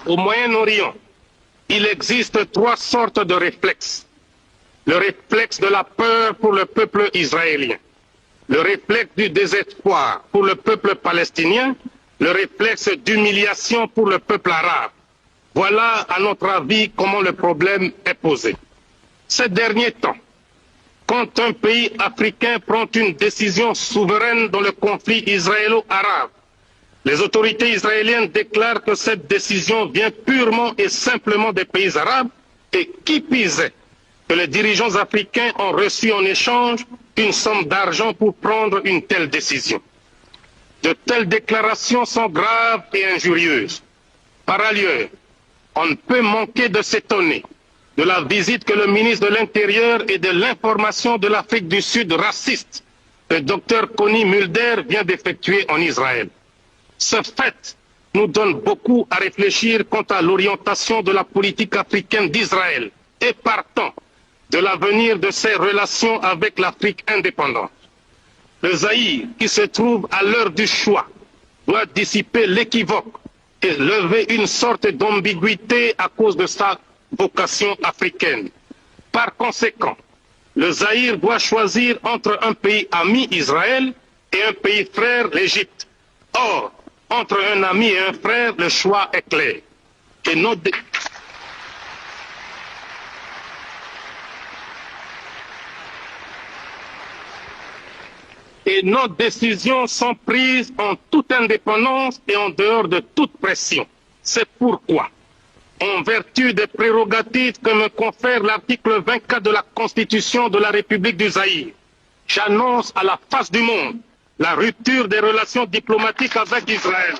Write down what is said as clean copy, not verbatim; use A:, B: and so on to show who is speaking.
A: Au Moyen-Orient, il existe trois sortes de réflexes. Le réflexe de la peur pour le peuple israélien, le réflexe du désespoir pour le peuple palestinien, le réflexe d'humiliation pour le peuple arabe. Voilà, à notre avis, comment le problème est posé. Ces derniers temps, quand un pays africain prend une décision souveraine dans le conflit israélo-arabe, les autorités israéliennes déclarent que cette décision vient purement et simplement des pays arabes et qui pisait que les dirigeants africains ont reçu en échange une somme d'argent pour prendre une telle décision. De telles déclarations sont graves et injurieuses. Par ailleurs, on ne peut manquer de s'étonner de la visite que le ministre de l'Intérieur et de l'Information de l'Afrique du Sud raciste, le Dr Connie Mulder, vient d'effectuer en Israël. Ce fait nous donne beaucoup à réfléchir quant à l'orientation de la politique africaine d'Israël et partant de l'avenir de ses relations avec l'Afrique indépendante. Le Zaïre, qui se trouve à l'heure du choix, doit dissiper l'équivoque et lever une sorte d'ambiguïté à cause de sa vocation africaine. Par conséquent, le Zaïre doit choisir entre un pays ami Israël et un pays frère l'Égypte. Or, entre un ami et un frère, le choix est clair. Et nos décisions sont prises en toute indépendance et en dehors de toute pression. C'est pourquoi, en vertu des prérogatives que me confère l'article 24 de la Constitution de la République du Zaïre, j'annonce à la face du monde la rupture des relations diplomatiques avec Israël.